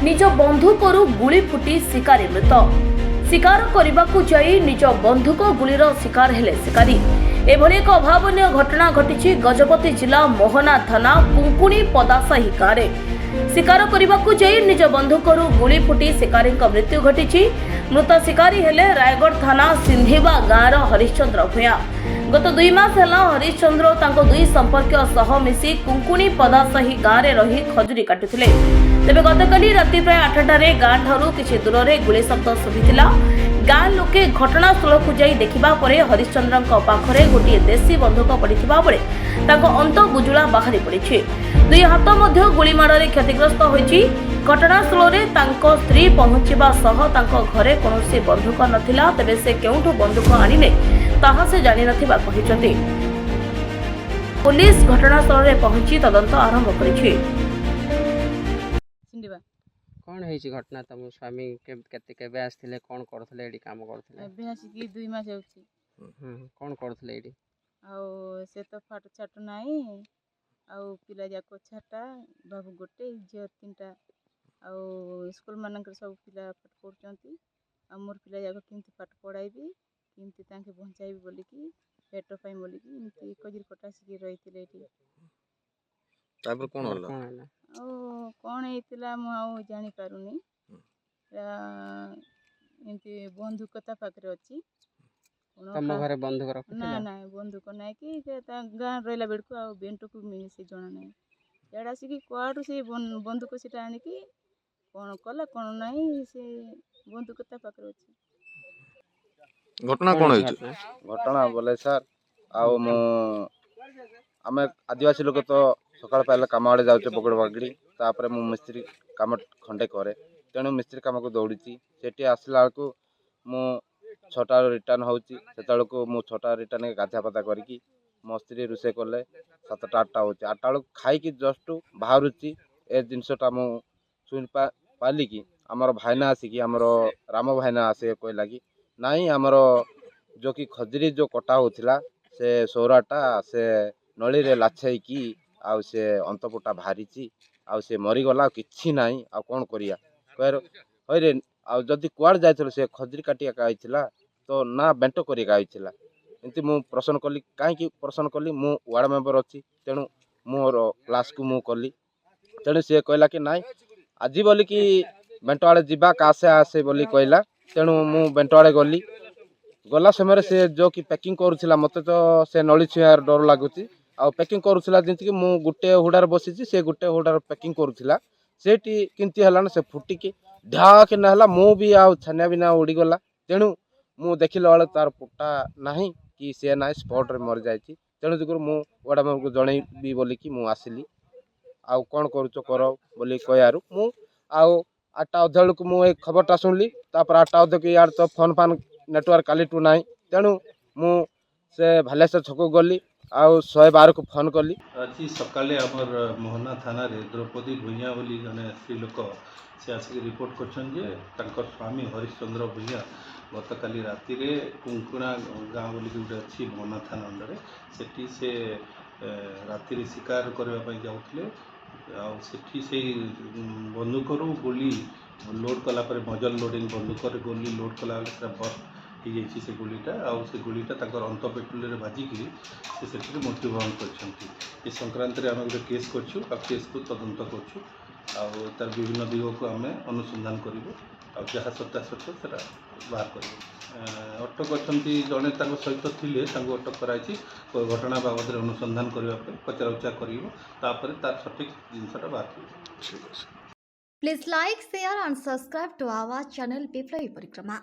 निज बंधुकरू गुली फुटी शिकारी मृत। शिकार करने जाई निज बंधुक गुलीर शिकार हेले शिकारी। एभली एक अभावन घटना घटी गजपति जिला मोहना थाना कुंकुणी पदासाही गाँव में। शिकार करने जाई निज बंधुकरू गुली फुटी शिकारी मृत्यु घटी। मृत शिकारी हेले रायगढ़ थाना सिंधिवा गाँव हरिश्चंद्र भूया। गत 2 मास है हरिश्चंद्र तांको दुई संपर्क सह मिसी कुंकुणी पदासाही गाँव में रही खजुरी काटुथिले। तेबे गतकाली राति प्राय 8टारे गाँ ठारू किछि दूर में गुली शब्द शुभिथिला। गाँ लोके घटनास्थल को जाई देखिबा परे हरिश्चंद्रଙ୍କ पाखरे गोटे देशी बंधुक पड़िथिबा बेले ताको अंत बुजुला बाहरी पड़िछि। दुई हाथ मध्य गुलीमाड़े क्षतिग्रस्त होइछि। घटनास्थल में तांको स्त्री पहुंचवा सह तांको घरे कौनसी बंधुक नथिला। तेबे से केउठु बंधुक आनिले ताहा से जानि नथिबा कहिसथि। पुलिस घटनास्थल में पहुंची तदंत आरंभ करिछि। कौन है घटना तुम स्वामी केबे आसथिले कोन करथले एडी काम करथले? एबे आसिकी 2 मास होछि। कोन करथले एडी? आउ से तो फाट छाट नाही। आउ पिला जाको छाटा बाबू गोटे झियो 3टा। आउ स्कूल मानकर सब पिला पाठ पढचंती। आ मोर पिला जाको किंति पाठ पढाइबी किंति तांके बंचाइबी बोली की पेट पाई बोली की इनती कजिर कटा सिकी रहिथिले एटी। तापर कोन होला? ओ कौन हेतिला मु आउ जानि पारुनी। इनती बंधुकता पाखरे अछि। तम घरे बंधुक रखथिले? ना ना बंधुक नै कि ता गाँ रहला बेडको आ बेंटो को मिसे जणा नै। एडा सिकी कोआडू से बंधुक सेटा आनी की कोन कला कोन नै से बंधुकता पाखरे अछि। घटना कोन होइछ? घटना बोले सर आउ मु आमे आदिवासी लोक तो सकाळ पहले काम आड़े जाउचे पकड़ पकड़ी तापर मु मिस्त्री काम खंडे करे तेणु मिस्त्री काम को दौड़ी सेठी आसला को मु 6टा रिटर्न होची सेतळको मु 6टा रिटर्न गाधा पता करकी मो स्त्री रुसे करले 7टा 8टा होची 8टा बेलू खाई की जस्ट बाहरुची ए जिनसटा मु सुन पाली की हमर भाईना आसी की हमर राम भाईना आसे कहला की नाही हमर जो कि खजरी जो कटा होथिला से 16टा से नली रे लाछई की आउ से अंतपुटा भारीची आउ से मरी गला किछि नाही आ कोन करिया कहर होरे आ जदी कुआड जायथलो से खजरी काटिया आइथिला तो ना बेंटो करिया आइथिला एंती मु प्रश्न कली काहे की प्रश्न कली मु वार्ड मेंबर अछि तेनु मोर क्लास को मु कली तेनु से कहला कि नाही आजी बोली कि बेंटो आड़े जिबा कासे आसे बोली कहला तेनु मु बेंटो आड़े गली गला समय से जो कि पैकिंग करूला मत तो से नली छुआर डर लगुच आ पैकिंग करूला जमी मु गोटे हुडार बसी से गोटे हुडार पैकिंग करूला सेठी किंती हला से फुटिकी ढाक ना मु भी आ छानिया भी ना उड़ीगला तेणु मु देखिला बेले तार पुटा नहीं कि से ना स्पॉट रे मर जाइए तेणु जो मु वाड़ा को जनईबी बोली कि मु आसिली आउ कौन करुच कर बोली कयारू मु आउ 8टा अधे बेलू मु खबरटा शुणली तापर 8टा अधे कि यार तो फोन फान नेटवर्क काली टू ना तेणु मु से भालेश्वर छक गली आउ 112 को फोन कली। आज सकाले आमर मोहना थाना रे द्रौपदी भूइया बोली जने स्त्री लोक से आसिक रिपोर्ट करछन जे तांकर स्वामी हरिश्चंद्र भूइया गतकाली राति रे कुंकुणा गाँव बोली गोटे अच्छी मोहना थाना अंडर सेठी से राति रे शिकार करबा पई जाउथले आ सेठी से बंदूकरू गोली लोड कला पर मजल लोडिंग बंदूक गोली लोड कला बस्ट हो से गोलीटा आउ से गोलीटा ताकर अंत पेट्रोल रे बाजिकी से मृत्युवरण कर संक्रांत रे आम गोटे केस करछु आ केस को तदंत करछु आ तार विभिन्न दिग को आम अनुसंधान करूँ आ जहाँ सत्यासत्य से बाहर कर अटक अच्छा जड़े सहित थे अटक कर घटना बाबद अनुसंधान करने पचरा उचा कर तार सठिक जिनसा बाहर कर। Please like, share and subscribe to our channel Biplay Parikrama.